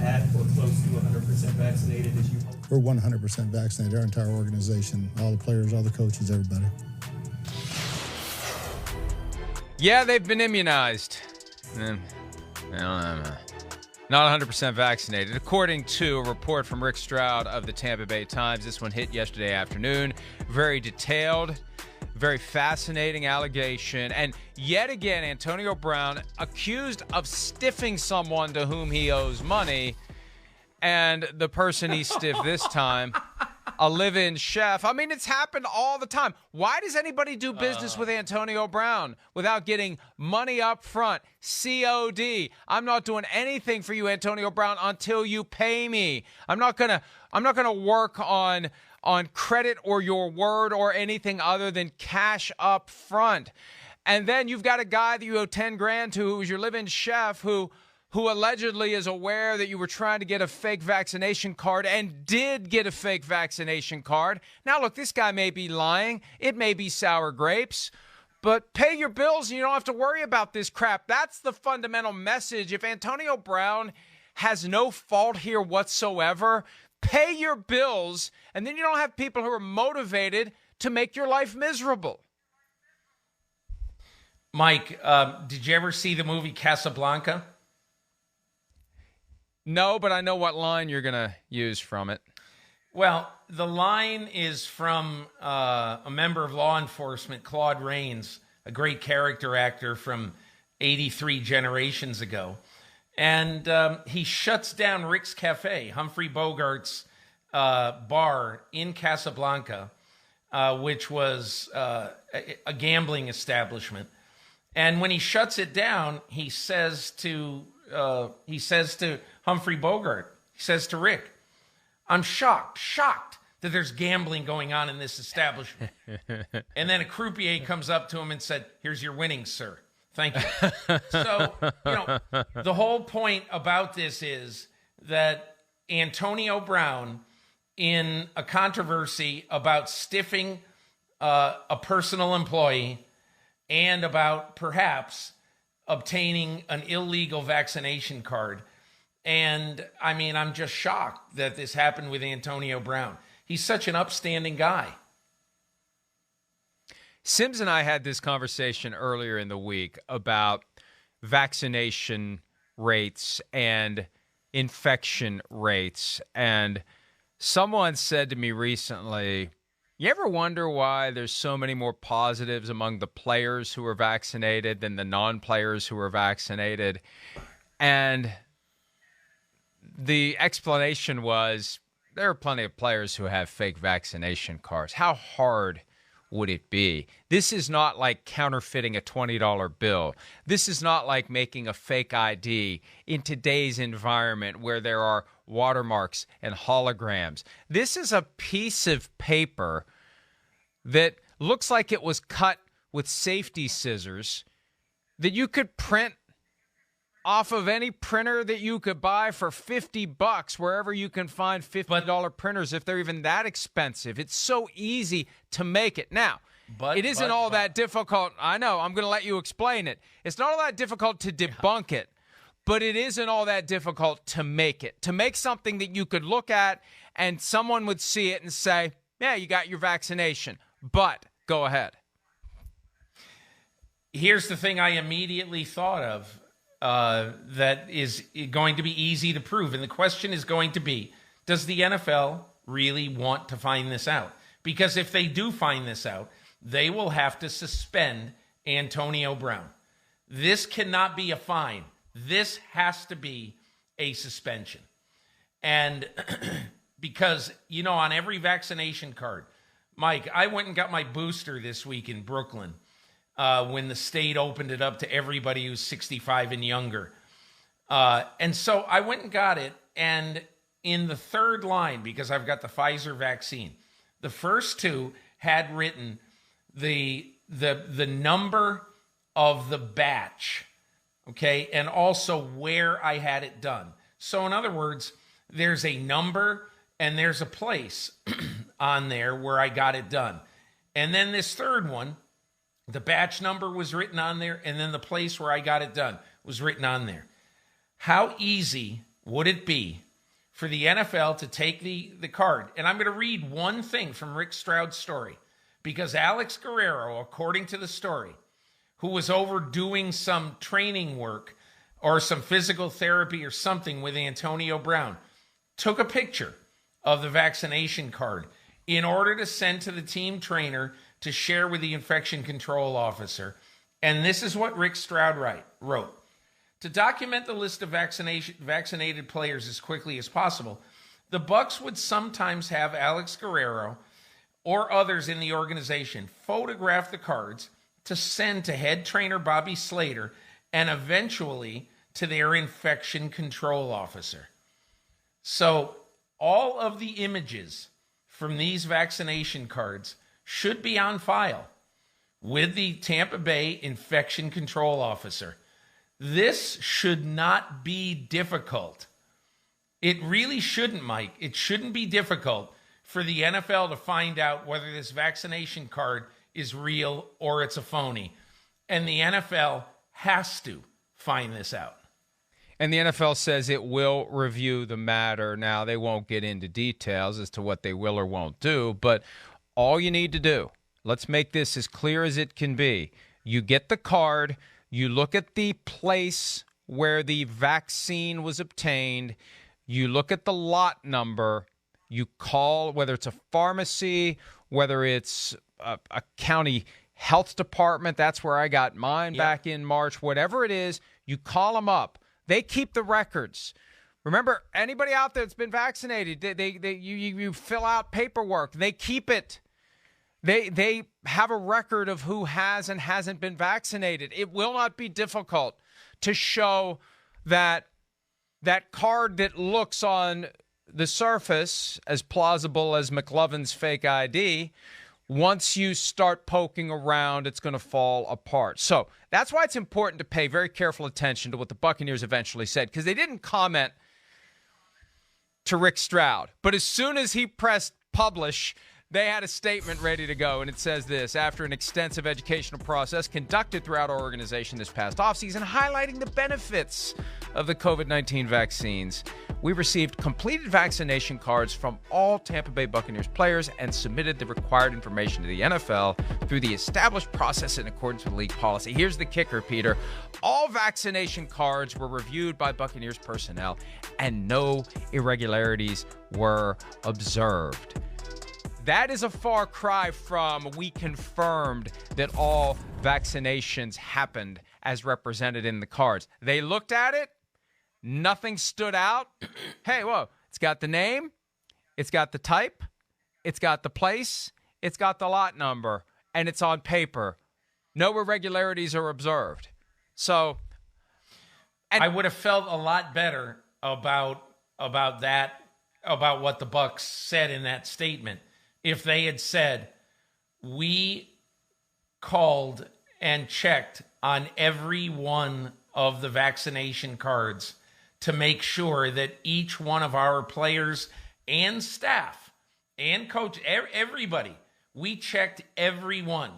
at or close to 100% vaccinated as you hope? We're 100% vaccinated, our entire organization, all the players, all the coaches, everybody. Yeah, they've been immunized. Not 100% vaccinated. According to a report from Rick Stroud of the Tampa Bay Times, this one hit yesterday afternoon. Very detailed, very fascinating allegation. And yet again, Antonio Brown accused of stiffing someone to whom he owes money. And the person he stiffed this time, a live-in chef. I mean, it's happened all the time. Why does anybody do business with Antonio Brown without getting money up front? COD. I'm not doing anything for you, Antonio Brown, until you pay me. I'm not gonna work on credit or your word or anything other than cash up front. And then you've got a guy that you owe $10,000 to, who's your live-in chef, who allegedly is aware that you were trying to get a fake vaccination card and did get a fake vaccination card. Now, look, this guy may be lying. It may be sour grapes. But pay your bills and you don't have to worry about this crap. That's the fundamental message. If Antonio Brown has no fault here whatsoever, pay your bills, and then you don't have people who are motivated to make your life miserable. Mike, did you ever see the movie Casablanca? No, but I know what line you're going to use from it. Well, the line is from a member of law enforcement, Claude Rains, a great character actor from 83 generations ago. And he shuts down Rick's Cafe, Humphrey Bogart's bar in Casablanca, which was a gambling establishment. And when he shuts it down, he says to Humphrey Bogart, he says to Rick, "I'm shocked that there's gambling going on in this establishment." And then a croupier comes up to him and said, "Here's your winnings, sir. Thank you." So, the whole point about this is that Antonio Brown, in a controversy about stiffing a personal employee and about perhaps obtaining an illegal vaccination card. And I mean, I'm just shocked that this happened with Antonio Brown. He's such an upstanding guy. Sims and I had this conversation earlier in the week about vaccination rates and infection rates. And someone said to me recently, you ever wonder why there's so many more positives among the players who are vaccinated than the non-players who are vaccinated? And the explanation was there are plenty of players who have fake vaccination cards. How hard would it be? This is not like counterfeiting a $20 bill. This is not like making a fake ID in today's environment where there are watermarks and holograms. This is a piece of paper that looks like it was cut with safety scissors that you could print off of any printer that you could buy for $50 wherever you can find $50 printers if they're even that expensive. It's so easy to make it. Now, it isn't all that difficult. I know. I'm going to let you explain it. It's not all that difficult to debunk it, but it isn't all that difficult to make it. To make something that you could look at and someone would see it and say, yeah, you got your vaccination. But go ahead. Here's the thing I immediately thought of. That is going to be easy to prove. And the question is going to be, does the NFL really want to find this out? Because if they do find this out, they will have to suspend Antonio Brown. This cannot be a fine. This has to be a suspension. And because, on every vaccination card, Mike, I went and got my booster this week in Brooklyn. When the state opened it up to everybody who's 65 and younger. And so I went and got it, and in the third line, because I've got the Pfizer vaccine, the first two had written the number of the batch, okay, and also where I had it done. So in other words, there's a number and there's a place on there where I got it done. And then this third one, the batch number was written on there, and then the place where I got it done was written on there. How easy would it be for the NFL to take the card? And I'm going to read one thing from Rick Stroud's story, because Alex Guerrero, according to the story, who was over doing some training work or some physical therapy or something with Antonio Brown, took a picture of the vaccination card in order to send to the team trainer to share with the infection control officer. And this is what Rick Stroud wrote. To document the list of vaccinated players as quickly as possible, the Bucs would sometimes have Alex Guerrero or others in the organization photograph the cards to send to head trainer Bobby Slater and eventually to their infection control officer. So all of the images from these vaccination cards should be on file with the Tampa Bay infection control officer. This should not be difficult. It really shouldn't, Mike. It shouldn't be difficult for the NFL to find out whether this vaccination card is real or it's a phony. And the NFL has to find this out. And the NFL says it will review the matter. Now, they won't get into details as to what they will or won't do, but all you need to do, let's make this as clear as it can be. You get the card, you look at the place where the vaccine was obtained, you look at the lot number, you call, whether it's a pharmacy, whether it's a county health department, that's where I got mine back in March, whatever it is, you call them up. They keep the records. Remember, anybody out there that's been vaccinated, you fill out paperwork. They keep it. They have a record of who has and hasn't been vaccinated. It will not be difficult to show that card that looks on the surface as plausible as McLovin's fake ID. Once you start poking around, it's going to fall apart. So that's why it's important to pay very careful attention to what the Buccaneers eventually said, because they didn't comment to Rick Stroud. But as soon as he pressed publish, they had a statement ready to go, and it says this: after an extensive educational process conducted throughout our organization this past offseason, highlighting the benefits of the COVID-19 vaccines, we received completed vaccination cards from all Tampa Bay Buccaneers players and submitted the required information to the NFL through the established process in accordance with league policy. Here's the kicker, Peter. All vaccination cards were reviewed by Buccaneers personnel, and no irregularities were observed. That is a far cry from we confirmed that all vaccinations happened as represented in the cards. They looked at it. Nothing stood out. Hey, whoa, it's got the name. It's got the type. It's got the place. It's got the lot number. And it's on paper. No irregularities are observed. So, I would have felt a lot better about that, about what the Bucs said in that statement, if they had said, we called and checked on every one of the vaccination cards to make sure that each one of our players and staff and coach, everybody, we checked every one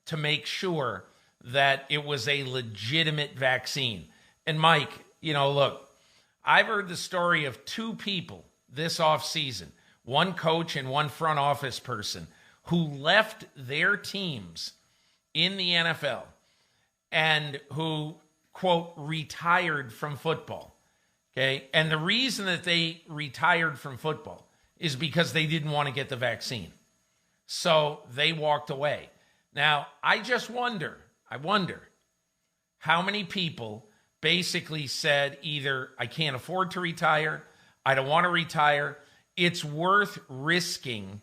to make sure that it was a legitimate vaccine. And Mike, look, I've heard the story of two people this offseason, one coach and one front office person, who left their teams in the NFL and who, quote, retired from football. Okay. And the reason that they retired from football is because they didn't want to get the vaccine. So they walked away. Now, I wonder how many people basically said either I can't afford to retire, I don't want to retire, it's worth risking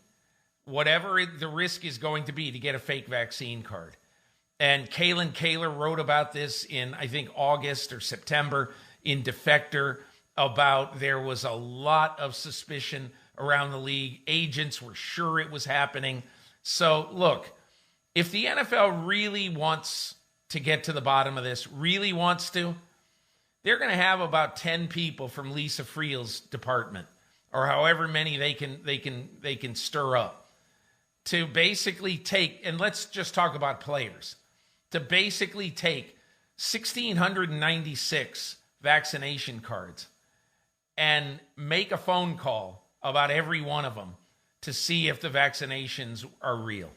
whatever the risk is going to be to get a fake vaccine card. And Kalen Kaler wrote about this in, I think, August or September in Defector, about there was a lot of suspicion around the league. Agents were sure it was happening. So, look, if the NFL really wants to get to the bottom of this, really wants to, they're going to have about 10 people from Lisa Friel's department, or however many they can stir up, to basically take, and let's just talk about players, to basically take 1,696 vaccination cards and make a phone call about every one of them to see if the vaccinations are real.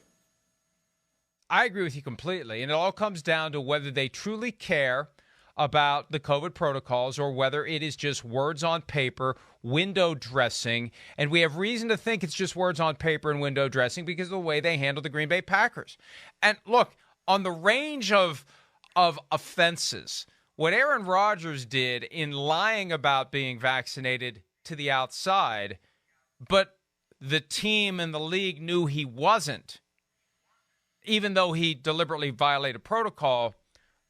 I agree with you completely. And it all comes down to whether they truly care about the COVID protocols or whether it is just words on paper, window dressing. And we have reason to think it's just words on paper and window dressing because of the way they handle the Green Bay Packers. And look, on the range of offenses, what Aaron Rodgers did in lying about being vaccinated to the outside, but the team and the league knew he wasn't, even though he deliberately violated protocol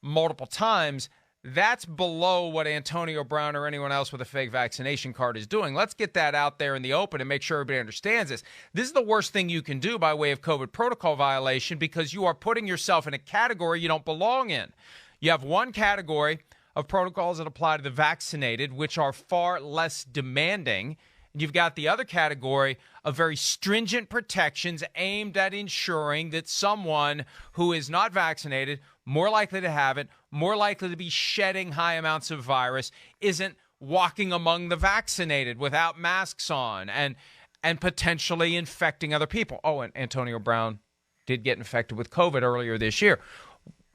multiple times, that's below what Antonio Brown or anyone else with a fake vaccination card is doing. Let's get that out there in the open and make sure everybody understands this. This is the worst thing you can do by way of COVID protocol violation because you are putting yourself in a category you don't belong in. You have one category of protocols that apply to the vaccinated, which are far less demanding. You've got the other category of very stringent protections aimed at ensuring that someone who is not vaccinated, more likely to have it, more likely to be shedding high amounts of virus, isn't walking among the vaccinated without masks on and potentially infecting other people. Oh, and Antonio Brown did get infected with COVID earlier this year.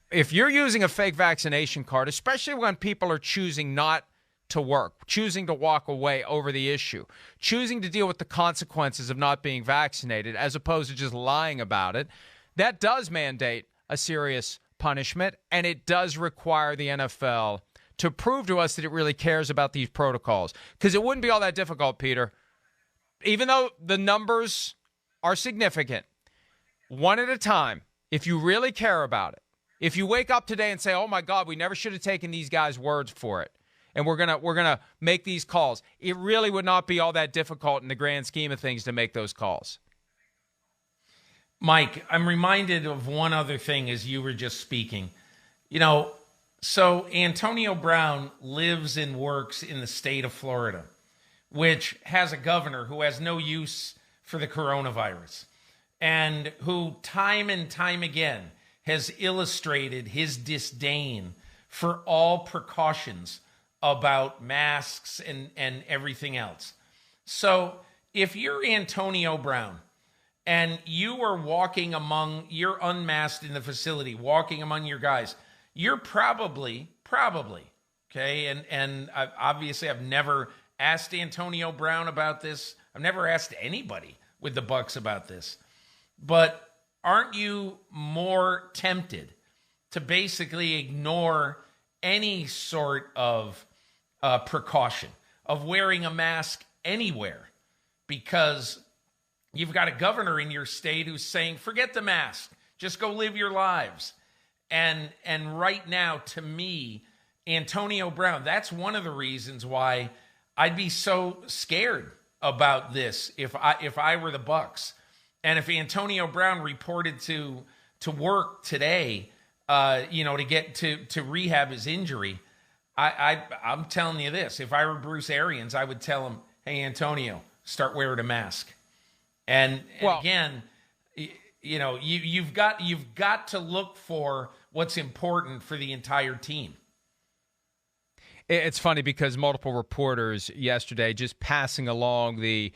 If you're using a fake vaccination card, especially when people are choosing not to work, choosing to walk away over the issue, choosing to deal with the consequences of not being vaccinated as opposed to just lying about it, that does mandate a serious punishment, and it does require the NFL to prove to us that it really cares about these protocols. Because it wouldn't be all that difficult, Peter. Even though the numbers are significant, one at a time, if you really care about it, if you wake up today and say, oh my God, we never should have taken these guys' words for it, and we're gonna make these calls, it really would not be all that difficult in the grand scheme of things to make those calls. Mike, I'm reminded of one other thing as you were just speaking. You know, so Antonio Brown lives and works in the state of Florida, which has a governor who has no use for the coronavirus and who time and time again has illustrated his disdain for all precautions about masks and everything else. So if you're Antonio Brown and you are you're unmasked in the facility, walking among your guys, you're probably, okay, and I've never asked Antonio Brown about this. I've never asked anybody with the Bucs about this. But aren't you more tempted to basically ignore any sort of precaution of wearing a mask anywhere? Because you've got a governor in your state who's saying, forget the mask, just go live your lives. And right now, to me, Antonio Brown, that's one of the reasons why I'd be so scared about this if I were the Bucs. And if Antonio Brown reported to work today, to get to rehab his injury, I'm telling you this. If I were Bruce Arians, I would tell him, hey, Antonio, start wearing a mask. And again, you've got to look for what's important for the entire team. It's funny because multiple reporters yesterday just passing along the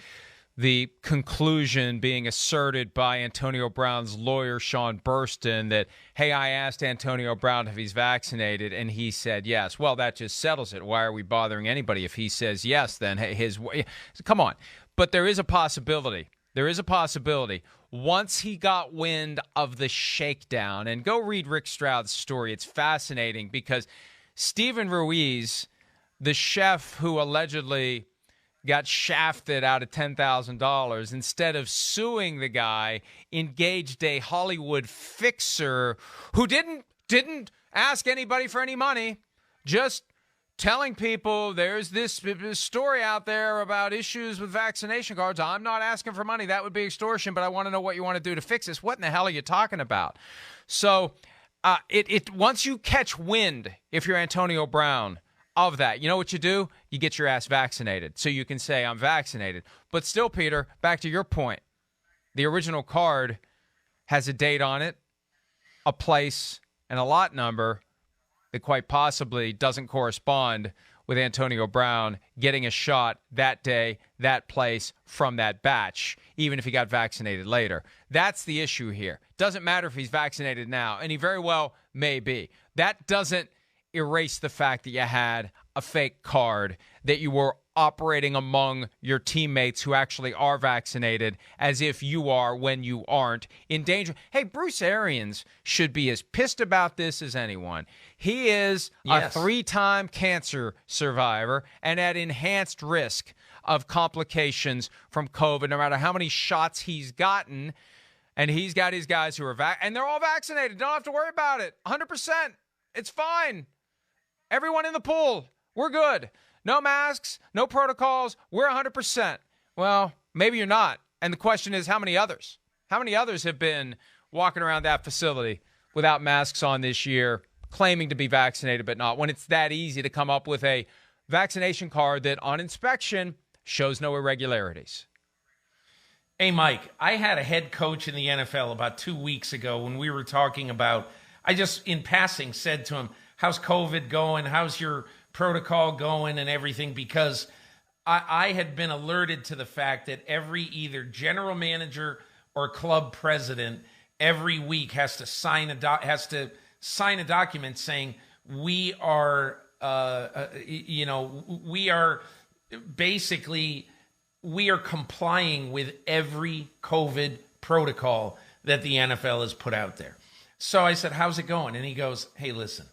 conclusion being asserted by Antonio Brown's lawyer, Sean Burston, that, hey, I asked Antonio Brown if he's vaccinated, and he said yes. Well, that just settles it. Why are we bothering anybody? If he says yes, then come on. But there is a possibility. Once he got wind of the shakedown, and go read Rick Stroud's story. It's fascinating because Steven Ruiz, the chef who allegedly got shafted out of $10,000, instead of suing the guy, engaged a Hollywood fixer who didn't ask anybody for any money, just telling people there's this story out there about issues with vaccination cards. I'm not asking for money. That would be extortion, but I want to know what you want to do to fix this. What in the hell are you talking about? So once you catch wind, if you're Antonio Brown, of that, you know what you do? You get your ass vaccinated so you can say I'm vaccinated. But still, Peter, back to your point, the original card has a date on it, a place, and a lot number that quite possibly doesn't correspond with Antonio Brown getting a shot that day, that place, from that batch, even if he got vaccinated later. That's the issue here. Doesn't matter if he's vaccinated now, and he very well may be. That doesn't erase the fact that you had a fake card, that you were operating among your teammates who actually are vaccinated as if you are when you aren't, in danger. Hey, Bruce Arians should be as pissed about this as anyone. He is a 3-time cancer survivor and at enhanced risk of complications from COVID, no matter how many shots he's gotten. And he's got his guys who are and they're all vaccinated. Don't have to worry about it. 100%. It's fine. Everyone in the pool, we're good. No masks, no protocols, we're 100%. Well, maybe you're not. And the question is, how many others? How many others have been walking around that facility without masks on this year, claiming to be vaccinated but not, when it's that easy to come up with a vaccination card that on inspection shows no irregularities? Hey, Mike, I had a head coach in the NFL about 2 weeks ago when we were talking about, I just in passing said to him, how's COVID going? How's your protocol going and everything? Because I had been alerted to the fact that every either general manager or club president every week has to sign a document saying we are complying with every COVID protocol that the NFL has put out there. So I said, how's it going? And he goes, hey, listen.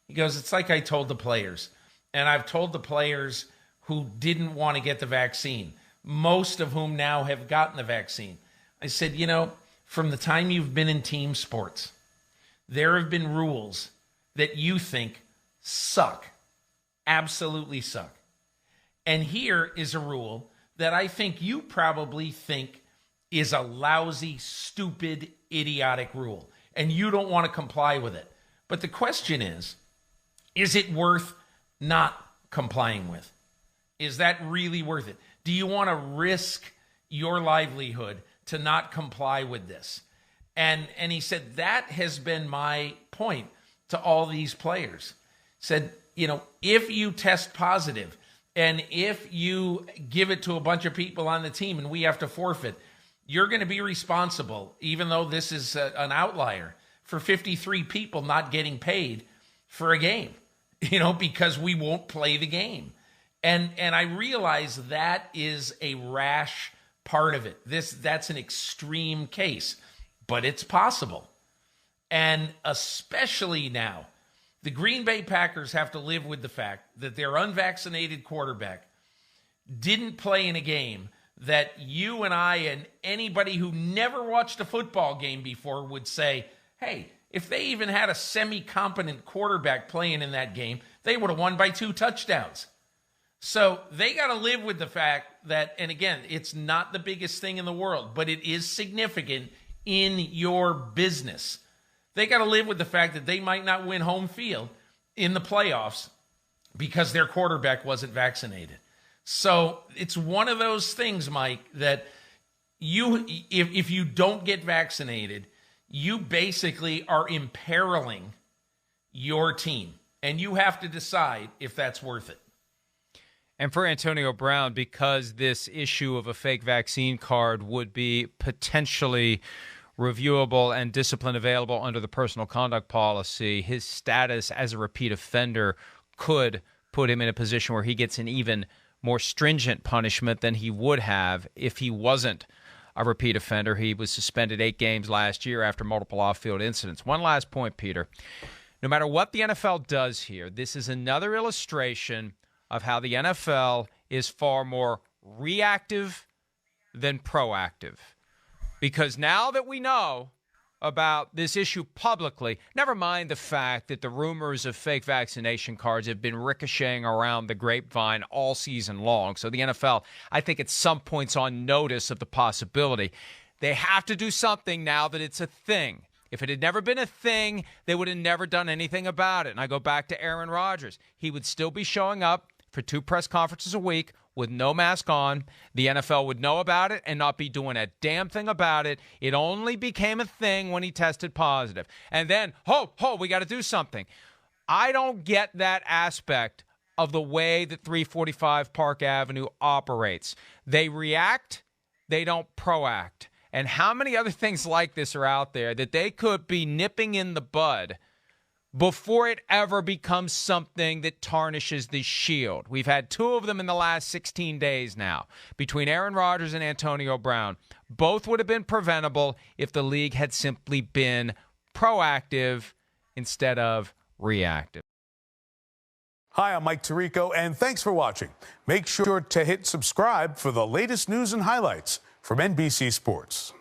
He goes, it's like I told the players. And I've told the players who didn't want to get the vaccine, most of whom now have gotten the vaccine. I said, from the time you've been in team sports, there have been rules that you think suck, absolutely suck. And here is a rule that I think you probably think is a lousy, stupid, idiotic rule, and you don't want to comply with it. But the question is it worth not complying with? Is that really worth it? Do you want to risk your livelihood to not comply with this? And he said, that has been my point to all these players. Said, if you test positive and if you give it to a bunch of people on the team and we have to forfeit, you're going to be responsible, even though this is an outlier, for 53 people not getting paid for a game. Because we won't play the game. And I realize that is a rash part of it. That's an extreme case, but it's possible. And especially now, the Green Bay Packers have to live with the fact that their unvaccinated quarterback didn't play in a game that you and I and anybody who never watched a football game before would say, hey, if they even had a semi-competent quarterback playing in that game, they would have won by 2 touchdowns. So they got to live with the fact that, and again, it's not the biggest thing in the world, but it is significant in your business. They got to live with the fact that they might not win home field in the playoffs because their quarterback wasn't vaccinated. So it's one of those things, Mike, that if you don't get vaccinated, you basically are imperiling your team, and you have to decide if that's worth it. And for Antonio Brown, because this issue of a fake vaccine card would be potentially reviewable and discipline available under the personal conduct policy, his status as a repeat offender could put him in a position where he gets an even more stringent punishment than he would have if he wasn't a repeat offender. He was suspended 8 games last year after multiple off-field incidents. One last point, Peter. No matter what the NFL does here, this is another illustration of how the NFL is far more reactive than proactive. Because now that we know about this issue publicly, never mind the fact that the rumors of fake vaccination cards have been ricocheting around the grapevine all season long. So the NFL, I think at some point's on notice of the possibility. They have to do something now that it's a thing. If it had never been a thing, they would have never done anything about it. And I go back to Aaron Rodgers. He would still be showing up for 2 press conferences a week with no mask on. The NFL would know about it and not be doing a damn thing about it. It only became a thing when he tested positive. And then, we got to do something. I don't get that aspect of the way that 345 Park Avenue operates. They react, they don't proact. And how many other things like this are out there that they could be nipping in the bud before it ever becomes something that tarnishes the shield? We've had 2 of them in the last 16 days now, between Aaron Rodgers and Antonio Brown. Both would have been preventable if the league had simply been proactive instead of reactive. Hi, I'm Mike Tirico, and thanks for watching. Make sure to hit subscribe for the latest news and highlights from NBC Sports.